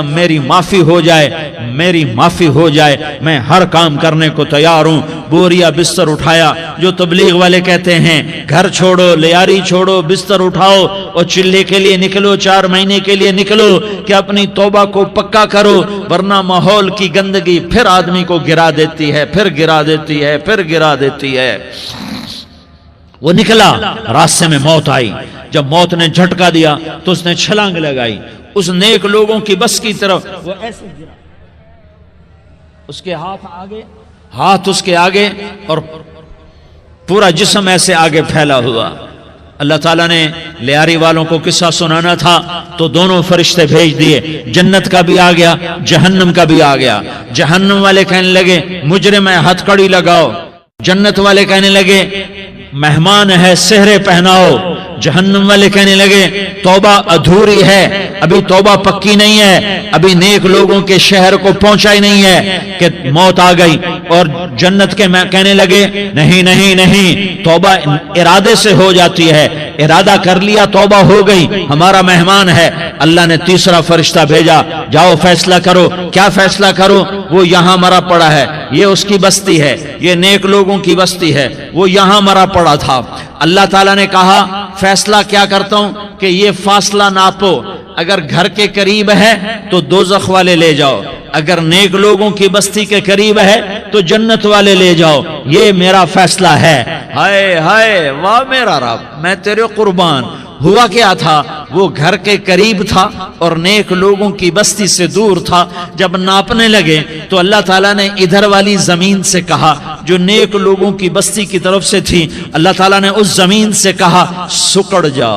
میری معافی ہو جائے، میری معافی ہو جائے، میں ہر کام کرنے کو تیار ہوں۔ بوریا بستر اٹھایا، جو تبلیغ والے کہتے ہیں گھر چھوڑو، لیاری چھوڑو، بستر اٹھاؤ اور چلے کے لیے نکلو، 4 مہینے کے لیے نکلو کہ اپنی توبہ کو پکا کرو، ورنہ ماحول کی گندگی پھر آدمی کو گرا دیتی ہے، پھر گرا دیتی ہے، پھر گرا دیتی ہے۔ وہ نکلا، راستے میں موت آئی، جب موت نے جھٹکا دیا تو اس نے چھلانگ لگائی اس نیک لوگوں کی بس کی طرف، وہ ایسے گرا، اس کے ہاتھ اس کے آگے اور پورا جسم ایسے آگے پھیلا ہوا۔ اللہ تعالیٰ نے لیاری والوں کو قصہ سنانا تھا تو دونوں فرشتے بھیج دیے، جنت کا بھی آ گیا، جہنم کا بھی آ گیا۔ جہنم والے کہنے لگے مجرم ہے، ہتھ کڑی لگاؤ۔ جنت والے کہنے لگے مہمان ہے، سہرے پہناؤ۔ جہنم والے کہنے لگے توبہ ادھوری ہے، ابھی توبہ پکی نہیں ہے، ابھی نیک لوگوں کے شہر کو پہنچا ہی نہیں ہے کہ موت آ گئی۔ اور جنت کے کہنے لگے نہیں نہیں نہیں، توبہ ارادے سے ہو جاتی ہے، ارادہ کر لیا توبہ ہو گئی، ہمارا مہمان ہے۔ اللہ نے تیسرا فرشتہ بھیجا، جاؤ فیصلہ کرو۔ کیا فیصلہ کرو؟ وہ یہاں مرا پڑا ہے، یہ اس کی بستی ہے، یہ نیک لوگوں کی بستی ہے، وہ یہاں مرا پڑا تھا۔ اللہ تعالیٰ نے کہا فیصلہ کیا کرتا ہوں کہ یہ فاصلہ ناپو، اگر گھر کے قریب ہے تو دوزخ والے لے جاؤ، اگر نیک لوگوں کی بستی کے قریب ہے تو جنت والے لے جاؤ، یہ میرا فیصلہ ہے۔ ہائے ہائے واہ میرا رب، میں تیرے قربان۔ ہوا کیا تھا؟ وہ گھر کے قریب تھا اور نیک لوگوں کی بستی سے دور تھا۔ جب ناپنے لگے تو اللہ تعالیٰ نے ادھر والی زمین سے کہا جو نیک لوگوں کی بستی کی طرف سے تھی، اللہ تعالیٰ نے اس زمین سے کہا سکڑ جا،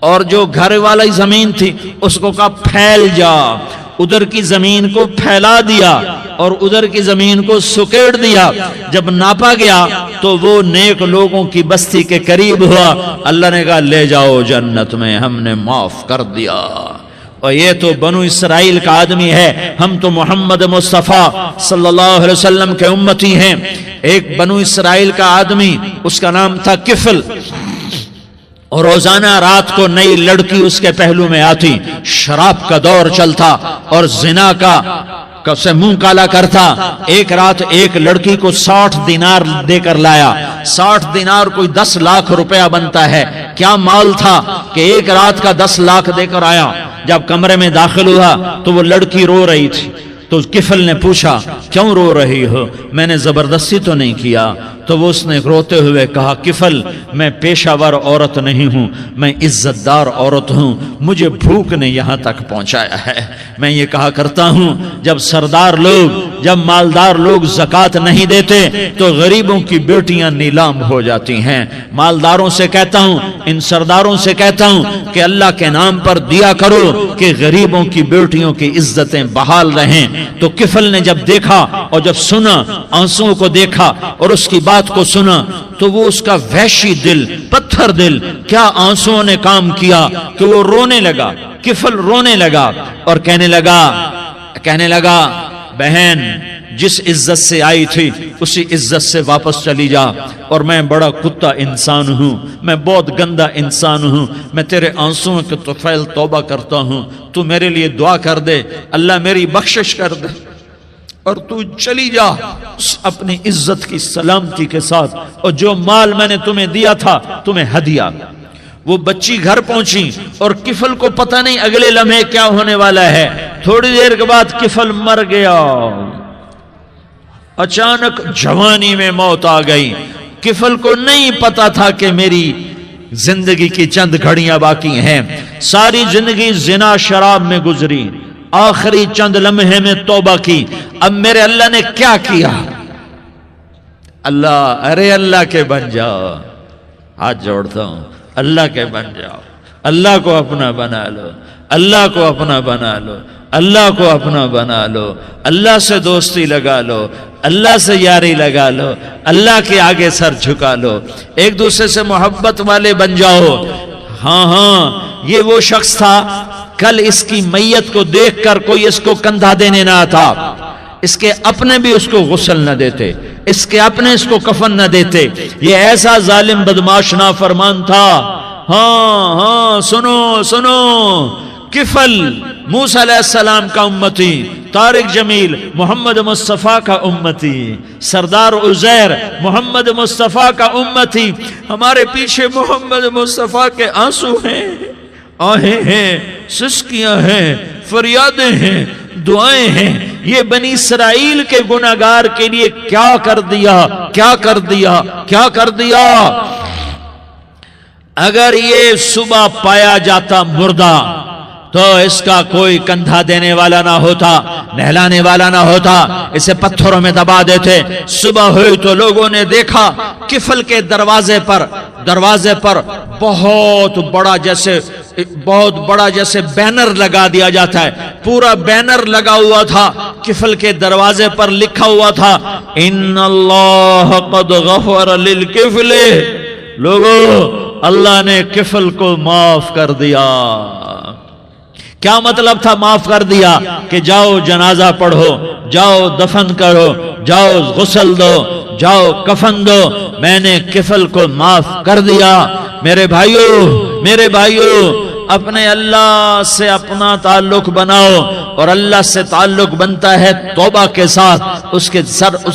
اور جو گھر والی زمین تھی اس کو کہا پھیل جا۔ ادھر کی زمین کو پھیلا دیا اور ادھر کی زمین کو سکیڑ دیا۔ جب ناپا گیا تو وہ نیک لوگوں کی بستی کے قریب ہوا۔ اللہ نے کہا لے جاؤ جنت میں، ہم نے معاف کر دیا۔ اور یہ تو بنو اسرائیل کا آدمی ہے، ہم تو محمد مصطفیٰ صلی اللہ علیہ وسلم کے امتی ہیں۔ ایک بنو اسرائیل کا آدمی، اس کا نام تھا کفل، اور روزانہ رات کو نئی لڑکی اس کے پہلو میں آتی، شراب کا دور چلتا اور زنا کا سے منہ کالا کرتا۔ ایک رات ایک لڑکی کو 60 دینار دے کر لایا۔ 60 دینار کوئی 10 لاکھ روپیہ بنتا ہے۔ کیا مال تھا کہ ایک رات کا 10 لاکھ دے کر آیا۔ جب کمرے میں داخل ہوا تو وہ لڑکی رو رہی تھی، تو کفل نے پوچھا کیوں رو رہی ہو؟ میں نے زبردستی تو نہیں کیا۔ تو وہ اس نے روتے ہوئے کہا کفل میں پیشہ ور عورت نہیں ہوں، میں عزت دار عورت ہوں، مجھے بھوک نے یہاں تک پہنچایا ہے۔ میں یہ کہا کرتا ہوں جب سردار لوگ، جب مالدار لوگ زکوٰۃ نہیں دیتے تو غریبوں کی بیٹیاں نیلام ہو جاتی ہیں۔ مالداروں سے کہتا ہوں، ان سرداروں سے کہتا ہوں کہ اللہ کے نام پر دیا کرو کہ غریبوں کی بیٹیوں کی عزتیں بحال رہیں۔ تو کفل نے جب دیکھا اور جب سنا، آنسوؤں کو دیکھا اور اس کی بات کو سنا، تو وہ اس کا وحشی دل، پتھر دل، کیا آنسوؤں نے کام کیا کہ وہ رونے لگا۔ کفل رونے لگا اور کہنے لگا بہن جس عزت سے آئی تھی اسی عزت سے واپس چلی جا، اور میں بڑا کتا انسان ہوں، میں بہت گندا انسان ہوں، میں تیرے آنسوؤں کے طفیل توبہ کرتا ہوں، تو میرے لیے دعا کر دے، اللہ میری بخشش کر دے، اور تو چلی جا اپنی عزت کی سلامتی کے ساتھ، اور جو مال میں نے تمہیں دیا تھا تمہیں ہدیہ۔ وہ بچی گھر پہنچی اور کفل کو پتہ نہیں اگلے لمحے کیا ہونے والا ہے۔ تھوڑی دیر کے بعد کفل مر گیا، اچانک جوانی میں موت آ گئی۔ کفل کو نہیں پتا تھا کہ میری زندگی کی چند گھڑیاں باقی ہیں، ساری زندگی زنا شراب میں گزری، آخری چند لمحے میں توبہ کی۔ اب میرے اللہ نے کیا کیا؟ اللہ، ارے اللہ کے بن جاؤ، ہاتھ جوڑتا ہوں، اللہ کے بن جاؤ، اللہ کو اپنا بنا لو، اللہ کو اپنا بنا لو، اللہ کو اپنا بنا لو، اللہ سے دوستی لگا لو، اللہ سے یاری لگا لو، اللہ کے آگے سر جھکا لو، ایک دوسرے سے محبت والے بن جاؤ۔ ہاں یہ وہ شخص تھا، کل اس کی میت کو دیکھ کر کوئی اس کو کندھا دینے نہ آتا، اس کے اپنے بھی اس کو غسل نہ دیتے، اس کے اپنے اس کو کفن نہ دیتے۔ یہ ایسا ظالم بدماش نافرمان تھا۔ ہاں سنو کفل موسیٰ علیہ السلام کا امتی، طارق جمیل محمد مصطفیٰ کا امتی، سردار عزیر محمد مصطفیٰ کا امتی۔ ہمارے پیچھے محمد مصطفیٰ کے آنسو ہیں، آہیں ہیں، سسکیاں ہیں، فریادیں ہیں، دعائیں ہیں۔ یہ بنی اسرائیل کے گناہگار کے لیے کیا کر دیا، کیا کر دیا، کیا کر دیا۔ اگر یہ صبح پایا جاتا مردہ تو اس کا کوئی کندھا دینے والا نہ ہوتا، نہلانے والا نہ ہوتا، اسے پتھروں میں دبا دیتے۔ صبح ہوئی تو لوگوں نے دیکھا کفل کے دروازے پر بہت بڑا جیسے بینر لگا دیا جاتا ہے، پورا بینر لگا ہوا تھا، کفل کے دروازے پر لکھا ہوا تھا ان اللہ قد غفر للکفل، لوگوں اللہ نے کفل کو معاف کر دیا۔ کیا مطلب تھا معاف کر دیا؟ کہ جاؤ جنازہ پڑھو، جاؤ دفن کرو، جاؤ غسل دو، جاؤ کفن دو، میں نے کفل کو معاف کر دیا۔ میرے بھائیو اپنے اللہ سے اپنا تعلق بناؤ، اور اللہ سے تعلق بنتا ہے توبہ کے ساتھ، اس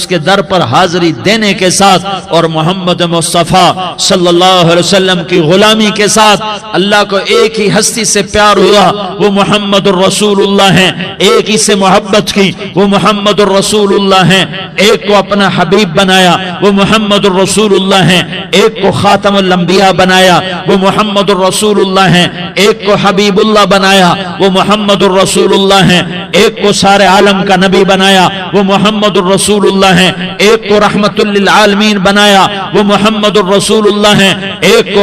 کے در پر حاضری دینے کے ساتھ، اور محمد مصطفیٰ صلی اللہ علیہ وسلم کی غلامی کے ساتھ۔ اللہ کو ایک ہی ہستی سے پیار ہوا، وہ محمد الرسول اللہ ہیں، ایک ہی سے محبت کی، وہ محمد الرسول اللہ ہیں، ایک کو اپنا حبیب بنایا، وہ محمد الرسول اللہ ہیں، ایک کو خاتم الانبیاء بنایا، وہ محمد الرسول اللہ ہیں، ایک کو حبیب اللہ بنایا، وہ محمد الرسول اللہ ہیں، ایک کو سارے عالم کا نبی بنایا، وہ محمد الرسول اللہ ہیں، ایک کو رحمت للعالمین بنایا، وہ محمد الرسول اللہ ہیں، ایک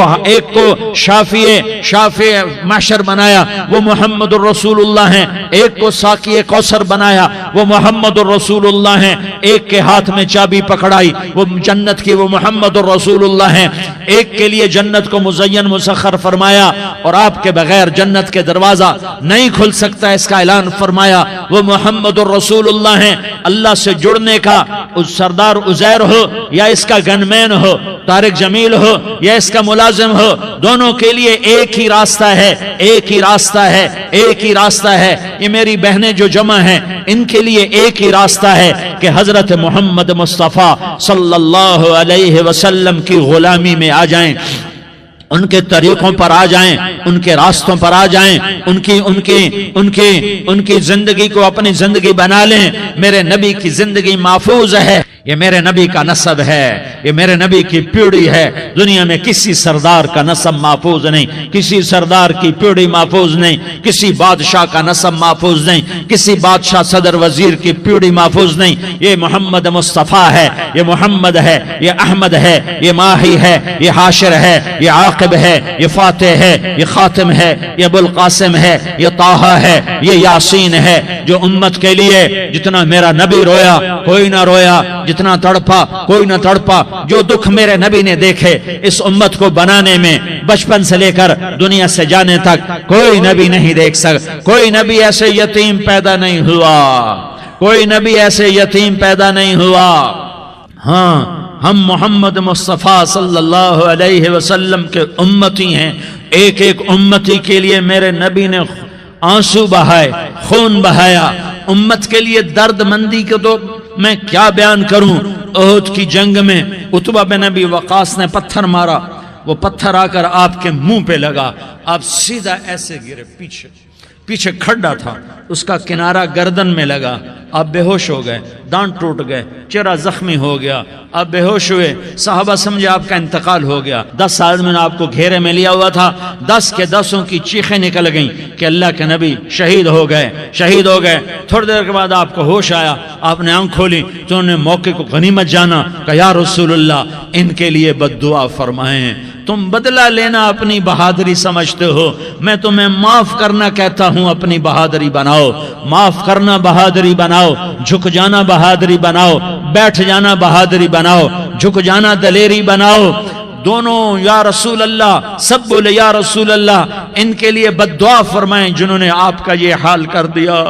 کو شافع محشر بنایا، وہ محمد الرسول اللہ ہیں، ایک کو ساقی کوثر بنایا، وہ محمد الرسول اللہ ہیں، ایک کے ہاتھ میں چابی پکڑائی وہ جنت کی، وہ محمد الرسول اللہ ہیں، ایک کے لیے جنت کو مزین مسخر فرمایا اور آپ کے بغیر جنت کے دروازہ نہیں کھل سکتا، اس کا اعلان فرمایا، وہ محمد الرسول اللہ ہیں۔ اللہ سے جڑنے کا سردار عزیر ہو یا اس کا گن مین ہو، طارق جمیل ہو یا اس کا ملازم ہو، دونوں کے لیے ایک ہی راستہ ہے، ایک ہی راستہ ہے، ایک ہی راستہ ہے۔ یہ میری بہنیں جو جمع ہیں ان کے لیے ایک ہی راستہ ہے کہ حضرت محمد مصطفیٰ صلی اللہ علیہ وسلم کی غلامی میں آ جائیں، ان کے طریقوں پر آ جائیں، ان کے راستوں پر آ جائیں، ان کی زندگی کو اپنی زندگی بنا لیں۔ میرے نبی کی زندگی محفوظ ہے، یہ میرے نبی کا نسب ہے، یہ میرے نبی کی پیڑھی ہے۔ دنیا میں کسی سردار کا نسب محفوظ نہیں، کسی سردار کی پیڑھی محفوظ نہیں، کسی بادشاہ کا نسب محفوظ نہیں، کسی بادشاہ صدر وزیر کی پیڑھی محفوظ نہیں۔ یہ محمد مصطفیٰ ہے، یہ محمد ہے، یہ احمد ہے، یہ ماہی ہے، یہ حاشر ہے، یہ عاقب ہے، یہ فاتح ہے، یہ خاتم ہے، یہ ابو القاسم ہے، یہ طٰہٰ ہے، یہ یاسین ہے۔ جو امت کے لیے جتنا میرا نبی رویا کوئی نہ رویا، جتنا تڑپا کوئی نہ تڑپا، جو دکھ میرے نبی نے دیکھے اس امت کو بنانے میں، بچپن سے لے کر دنیا سے جانے تک کوئی نبی نہیں دیکھ سکتا۔ کوئی نبی ایسے یتیم پیدا نہیں ہوا، کوئی نبی ایسے یتیم پیدا نہیں ہوا۔ ہاں، ہم محمد مصطفیٰ صلی اللہ علیہ وسلم کے امتی ہیں۔ ایک ایک امتی کے لیے میرے نبی نے آنسو بہائے، خون بہایا۔ امت کے لیے درد مندی کو تو میں کیا بیان کروں۔ احد کی جنگ میں عتبہ بن ابی وقاص نے پتھر مارا، وہ پتھر آ کر آپ کے منہ پہ لگا، آپ سیدھا ایسے گرے، پیچھے کھڈا تھا، اس کا کنارہ گردن میں لگا، آپ بے ہوش ہو گئے، دانت ٹوٹ گئے، چہرہ زخمی ہو گیا، آپ بے ہوش ہوئے۔ صحابہ سمجھے آپ کا انتقال ہو گیا۔ 10 آدمی نے آپ کو گھیرے میں لیا ہوا تھا، 10 کے 10 کی چیخیں نکل گئیں کہ اللہ کے نبی شہید ہو گئے، شہید ہو گئے۔ تھوڑی دیر کے بعد آپ کو ہوش آیا، آپ نے آنکھ کھولی تو انہوں نے موقع کو غنیمت جانا کہ یا رسول اللہ ان کے لیے بد دعا فرمائیں۔ تم بدلہ لینا اپنی بہادری سمجھتے ہو، میں تمہیں معاف کرنا کہتا ہوں، اپنی بہادری بناؤ، معاف کرنا بہادری بناؤ، جھک جانا بہادری بناؤ، بیٹھ جانا بہادری بناؤ، جھک جانا دلیری بناؤ۔ دونوں یا رسول اللہ، سب بولے یا رسول اللہ، ان کے لیے بد دعا فرمائیں جنہوں نے آپ کا یہ حال کر دیا۔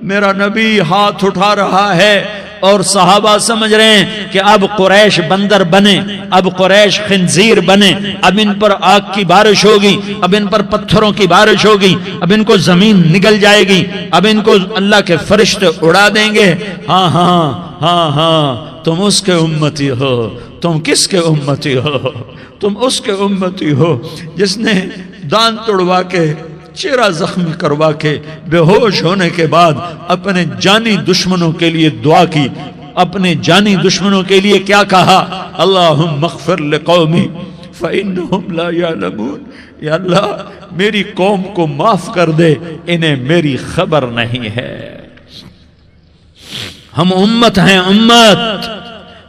میرا نبی ہاتھ اٹھا رہا ہے اور صحابہ سمجھ رہے ہیں کہ اب قریش بندر بنے، اب قریش خنزیر بنے، اب ان پر آگ کی بارش ہوگی، اب ان پر پتھروں کی بارش ہوگی، اب ان کو زمین نگل جائے گی، اب ان کو اللہ کے فرشتے اڑا دیں گے۔ ہاں ہاں ہاں ہاں، تم اس کے امتی ہو۔ تم کس کے امتی ہو؟ تم اس کے امتی ہو جس نے دان توڑوا کے، چہرہ زخمی کروا کے، بے ہوش ہونے کے بعد اپنے جانی دشمنوں کے لیے دعا کی، اپنے جانی دشمنوں کے لیے کیا کہا؟ اللہم اغفر لقومی فإنہم لا یعلمون، یا اللہ میری قوم کو معاف کر دے، انہیں میری خبر نہیں ہے۔ ہم امت ہیں، امت،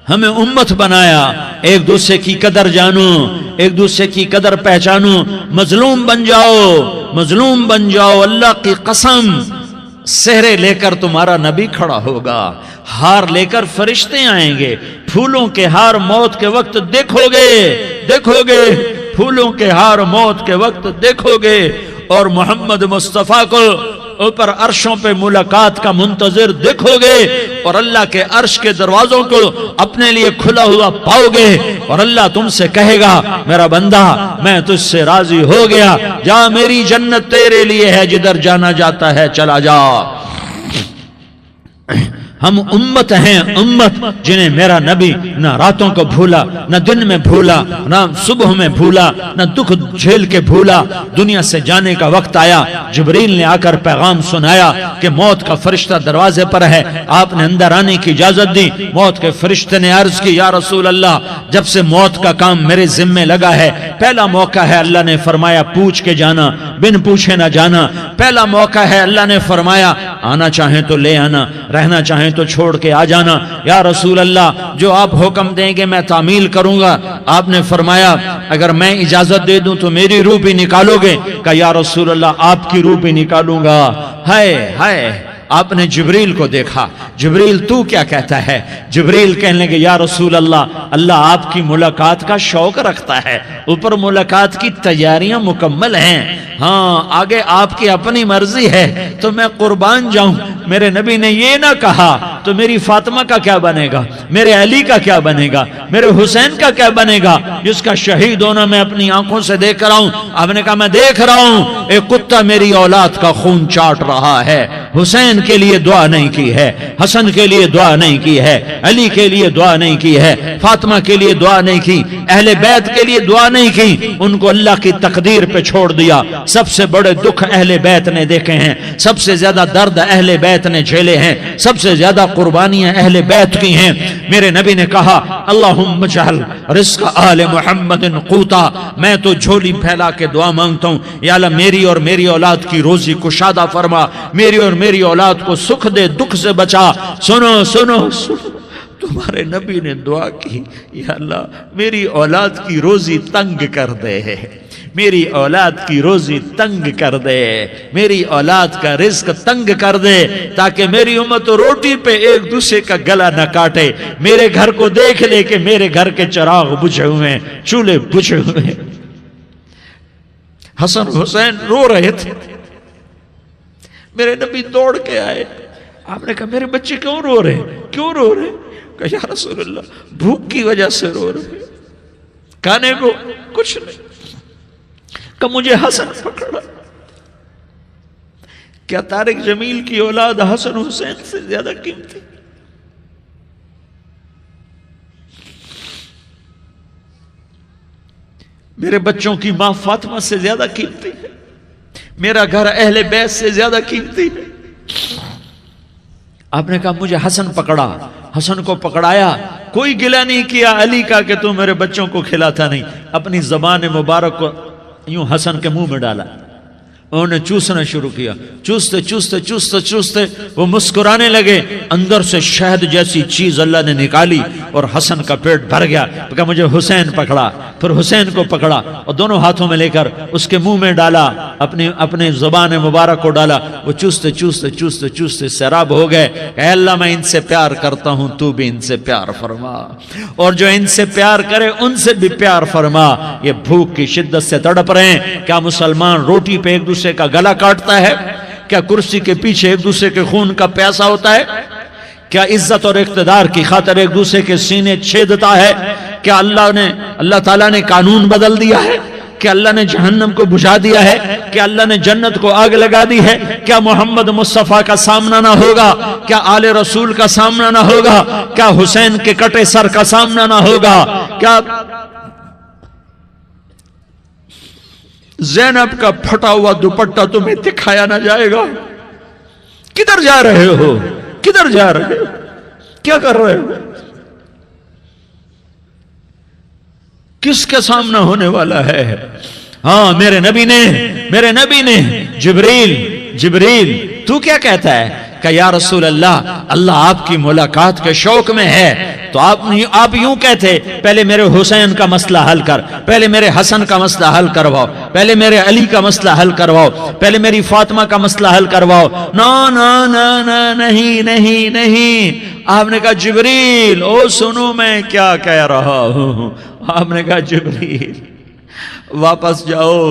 ہمیں امت بنایا، ایک دوسرے کی قدر جانو، ایک دوسرے کی قدر پہچانو، مظلوم بن جاؤ، مظلوم بن جاؤ۔ اللہ کی قسم، سہرے لے کر تمہارا نبی کھڑا ہوگا، ہار لے کر فرشتے آئیں گے، پھولوں کے ہار موت کے وقت دیکھو گے، دیکھو گے، پھولوں کے ہار موت کے وقت دیکھو گے، اور محمد مصطفیٰ کو اوپر عرشوں پہ ملاقات کا منتظر دیکھو گے، اور اللہ کے عرش کے دروازوں کو اپنے لیے کھلا ہوا پاؤ گے، اور اللہ تم سے کہے گا میرا بندہ میں تجھ سے راضی ہو گیا، جا میری جنت تیرے لیے ہے، جدھر جانا جاتا ہے چلا جا۔ ہم امت ہیں، امت جنہیں میرا نبی نہ راتوں کو بھولا، نہ دن میں بھولا، نہ صبح میں بھولا، نہ دکھ جھیل کے بھولا۔ دنیا سے جانے کا وقت آیا، جبریل نے آ کر پیغام سنایا کہ موت کا فرشتہ دروازے پر ہے، آپ نے اندر آنے کی اجازت دی۔ موت کے فرشتے نے عرض کی یا رسول اللہ، جب سے موت کا کام میرے ذمے لگا ہے، پہلا موقع ہے، اللہ نے فرمایا پوچھ کے جانا، بن پوچھے نہ جانا۔ پہلا موقع ہے، اللہ نے فرمایا آنا چاہیں تو لے آنا، رہنا چاہیں تو چھوڑ کے آ جانا۔ یا رسول اللہ جو آپ حکم دیں گے میں تعمیل کروں گا۔ آپ نے فرمایا اگر میں اجازت دے دوں تو میری روح بھی نکالو گے؟ کہا یا رسول اللہ آپ کی روح بھی نکالوں گا۔ ہائے ہائے، آپ نے جبریل کو دیکھا، جبریل تو کیا کہتا ہے؟ جبریل کہنے لگے یا رسول اللہ، اللہ آپ کی ملاقات کا شوق رکھتا ہے، اوپر ملاقات کی تیاریاں مکمل ہیں، ہاں آگے آپ کی اپنی مرضی ہے تو میں قربان جاؤں۔ میرے نبی نے یہ نہ کہا تو میری فاطمہ کا کیا بنے گا، میرے علی کا کیا بنے گا، میرے حسین کا کیا بنے گا، جس کا شہید ہونا میں اپنی آنکھوں سے دیکھ رہا ہوں۔ آپ نے کہا میں دیکھ رہا ہوں، ایک کتا میری اولاد کا خون چاٹ رہا ہے۔ حسین کے لیے دعا نہیں کی ہے، حسن کے لیے دعا نہیں کی ہے، علی کے لیے دعا نہیں کی ہے، فاطمہ کے لیے دعا نہیں کی، اہل بیت کے لیے دعا نہیں کی، ان کو اللہ کی تقدیر پہ چھوڑ دیا۔ سب سے بڑے دکھ اہل بیت نے دیکھے ہیں، سب سے زیادہ درد اہل بیت نے جھیلے ہیں، سب سے زیادہ قربانیاں اہل بیت کی ہیں۔ میرے نبی نے کہا اللہم اجعل رزق آل محمد قوتا، میں تو جھولی پھیلا کے دعا مانگتا ہوں یا اللہ میری اور میری اولاد کی روزی کشادہ فرما، میری اور میری اولاد کو سکھ دے، دکھ سے بچا۔ سنو سنو سنو، تمہارے نبی نے دعا کی یا اللہ میری اولاد کی روزی تنگ کر دے، میری اولاد کی روزی تنگ کر دے، میری اولاد کا رزق تنگ کر دے، تاکہ میری امت روٹی پہ ایک دوسرے کا گلا نہ کاٹے، میرے گھر کو دیکھ لے کہ میرے گھر کے چراغ بجھے ہوئے ہیں، چولہے بجھے ہوئے ہیں۔ حسن حسین رو رہے تھے، میرے نبی دوڑ کے آئے، آپ نے کہا میرے بچے کیوں رو رہے، کیوں رو رہے؟ کہا یا رسول اللہ بھوک کی وجہ سے رو رہے، کھانے کو کچھ نہیں۔ کہ مجھے حسن پکڑا۔ کیا طارق جمیل کی اولاد حسن حسین سے زیادہ قیمتی؟ میرے بچوں کی ماں فاطمہ سے زیادہ قیمتی ہے، میرا گھر اہل بیت سے زیادہ قیمتی ہے۔ آپ نے کہا مجھے حسن پکڑا، حسن کو پکڑایا، کوئی گلہ نہیں کیا علی کا کہ تو میرے بچوں کو کھلاتا نہیں، اپنی زبان مبارک کو یوں حسن کے منہ میں ڈالا، انہوں نے چوسنا شروع کیا، چوستے چوستے چوستے چوستے وہ مسکرانے لگے، اندر سے شہد جیسی چیز اللہ نے نکالی اور حسن کا پیٹ بھر گیا۔ کہا مجھے حسین پکڑا، پھر حسین کو پکڑا اور دونوں ہاتھوں میں لے کر اس کے منہ میں ڈالا، اپنے زبان مبارک کو ڈالا، وہ چوستے چوستے چوستے چوستے سیراب ہو گئے۔ اے اللہ میں ان سے پیار کرتا ہوں، تو بھی ان سے پیار فرما، اور جو ان سے پیار کرے ان سے بھی پیار فرما۔ یہ بھوک کی شدت سے تڑپ رہے ہیں، کیا مسلمان روٹی پہ ایک دوسرے کا گلا کاٹتا ہے؟ کیا کرسی کے پیچھے ایک دوسرے کے خون کا پیاسا ہوتا ہے؟ کیا عزت اور اقتدار کی خاطر ایک دوسرے کے سینے چھیدتا ہے؟ کیا اللہ تعالیٰ نے قانون بدل دیا ہے؟ کیا اللہ نے جہنم کو بجھا دیا ہے؟ کیا اللہ نے جنت کو آگ لگا دی ہے؟ کیا محمد مصطفیٰ کا سامنا نہ ہوگا؟ کیا آل رسول کا سامنا نہ ہوگا؟ کیا حسین کے کٹے سر کا سامنا نہ ہوگا؟ کیا زینب کا پھٹا ہوا دوپٹہ تمہیں دکھایا نہ جائے گا؟ کدھر جا رہے ہو؟ کدھر جا رہے ہو؟ کیا کر رہے ہو؟ کس کا سامنا ہونے والا ہے؟ ہاں میرے نبی نے جبریل تو کیا کہتا ہے کہ یا رسول اللہ آپ کی ملاقات کے شوق میں ہے، تو آپ یوں کہتے پہلے میرے حسین کا مسئلہ حل کر، پہلے میرے حسن کا مسئلہ حل کرواؤ، پہلے میرے علی کا مسئلہ حل کرواؤ، پہلے میری فاطمہ کا مسئلہ حل کرواؤ۔ نہیں، آپ نے کہا جبریل سنو میں کیا کہہ رہا ہوں۔ آپ نے کہا جبریل واپس جاؤ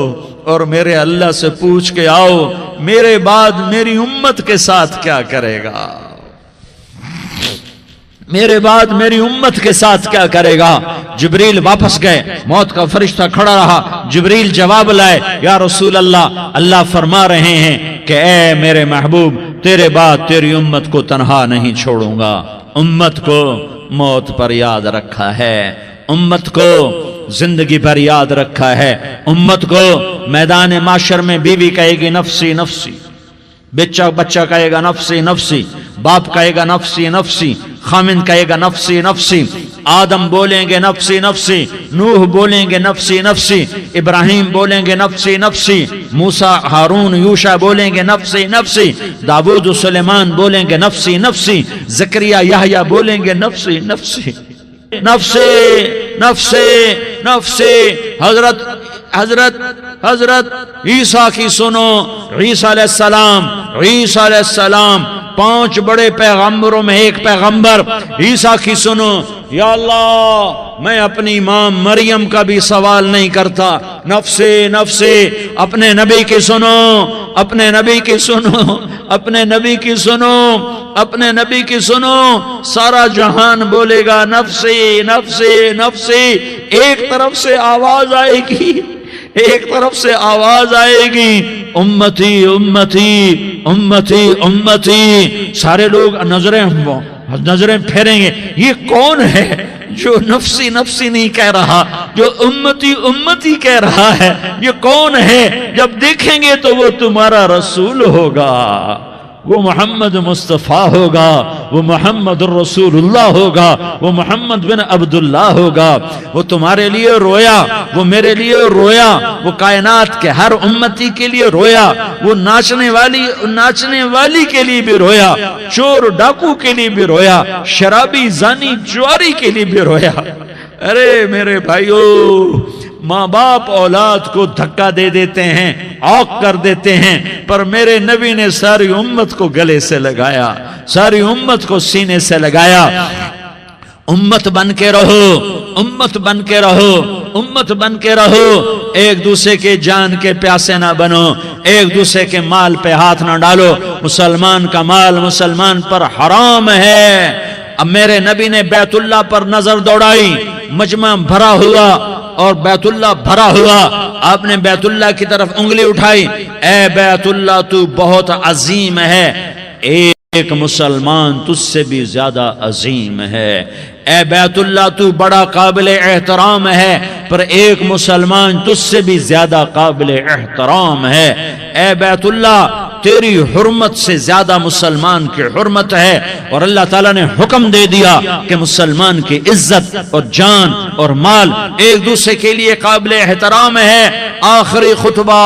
اور میرے اللہ سے پوچھ کے آؤ میرے بعد میری امت کے ساتھ کیا کرے گا، میرے بعد میری امت کے ساتھ کیا کرے گا۔ جبریل واپس گئے، موت کا فرشتہ کھڑا رہا، جبریل جواب لائے، یا رسول اللہ فرما رہے ہیں کہ اے میرے محبوب تیرے بعد تیری امت کو تنہا نہیں چھوڑوں گا۔ امت کو موت پر یاد رکھا ہے، امت کو زندگی پر یاد رکھا ہے، امت کو میدان معاشر میں بیوی کہے گی نفسی نفسی، بچہ کہے گا نفسی نفسی، باپ کہے گا نفسی نفسی، خامن کہے گا نفسی نفسی، آدم بولیں گے نفسی نفسی، نوح بولیں گے نفسی نفسی، ابراہیم بولیں گے نفسی نفسی، موسیٰ ہارون یوشع بولیں گے نفسی نفسی، داؤد سلیمان بولیں گے نفسی نفسی، زکریا یحییٰ بولیں گے نفسی نفسی نفسی نفسی نفسی۔ حضرت عیسیٰ کی سنو، عیسیٰ علیہ السلام 5 بڑے پیغمبروں میں ایک پیغمبر عیسیٰ کی سنو، یا اللہ میں اپنی ماں مریم کا بھی سوال نہیں کرتا، نفسی نفسی۔ اپنے نبی کی سنو، اپنے نبی کی سنو، اپنے نبی کی سنو، اپنے نبی کی سنو، سارا جہان بولے گا نفسی نفسی نفسی۔ ایک طرف سے آواز آئے گی، ایک طرف سے آواز آئے گی امتی امتی امتی امتی۔ سارے لوگ نظریں پھیریں گے، یہ کون ہے جو نفسی نفسی نہیں کہہ رہا، جو امتی امتی کہہ رہا ہے؟ یہ کون ہے؟ جب دیکھیں گے تو وہ تمہارا رسول ہوگا، وہ محمد مصطفیٰ ہوگا، وہ محمد الرسول اللہ ہوگا، وہ محمد بن عبداللہ ہوگا۔ وہ تمہارے لیے رویا، وہ میرے لیے رویا، وہ کائنات کے ہر امتی کے لیے رویا، وہ ناچنے والی کے لیے بھی رویا، چور ڈاکو کے لیے بھی رویا، شرابی زانی جواری کے لیے بھی رویا۔ ارے میرے بھائیو، ماں باپ اولاد کو دھکا دے دیتے ہیں، عوق کر دیتے ہیں، پر میرے نبی نے ساری امت کو گلے سے لگایا، ساری امت کو سینے سے لگایا۔ امت بن کے رہو، امت بن کے رہو، امت بن کے رہو، ایک دوسرے کے جان کے پیاسے نہ بنو، ایک دوسرے کے مال پہ ہاتھ نہ ڈالو۔ مسلمان کا مال مسلمان پر حرام ہے۔ اب میرے نبی نے بیت اللہ پر نظر دوڑائی، مجمع بھرا ہوا اور بیت اللہ بھرا ہوا، آپ نے بیت اللہ کی طرف انگلی اٹھائی، اے بیت اللہ تو بہت عظیم ہے، ایک مسلمان تجھ سے بھی زیادہ عظیم ہے۔ اے بیت اللہ تو بڑا قابل احترام ہے، پر ایک مسلمان تجھ سے بھی زیادہ قابل احترام ہے۔ اے بیت اللہ تیری حرمت سے زیادہ مسلمان کی حرمت ہے، اور اللہ تعالیٰ نے حکم دے دیا کہ مسلمان کی عزت اور جان اور مال ایک دوسرے کے لیے قابل احترام ہے۔ آخری خطبہ،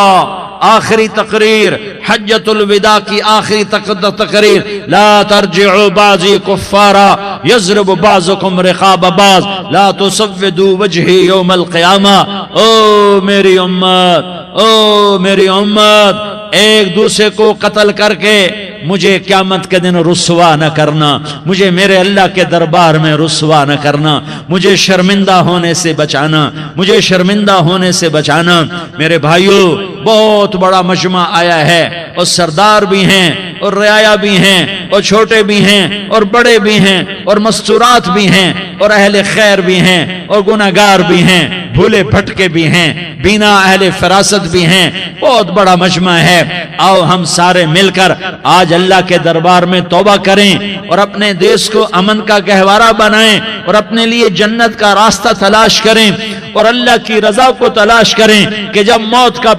آخری تقریر، حجۃ الوداع کی آخری تقریر، لا ترجعوا بعضی کفارا یضرب بعضکم رقاب بعض لا تسودوا وجہی یوم القیامہ۔ او میری امت، او میری امت، ایک دوسرے کو قتل کر کے مجھے قیامت کے دن رسوا نہ کرنا، مجھے میرے اللہ کے دربار میں رسوا نہ کرنا، مجھے شرمندہ ہونے سے بچانا، مجھے شرمندہ ہونے سے بچانا۔ میرے بھائیو، بہت بڑا مجمع آیا ہے، اور سردار بھی ہیں اور رعایا بھی ہیں اور چھوٹے بھی ہیں اور بڑے بھی ہیں اور مستورات بھی ہیں اور اہل خیر بھی ہیں اور گناہگار بھی ہیں، بھولے بھٹکے بھی ہیں، بینا اہل فراست بھی ہیں، بہت بڑا مجمع ہے۔ آؤ ہم سارے مل کر آج اللہ کے دربار میں توبہ کریں اور اپنے دیش کو امن کا گہوارہ بنائیں اور اپنے لیے جنت کا راستہ تلاش کریں اور اللہ کی رضا کو تلاش کریں کہ جب موت کا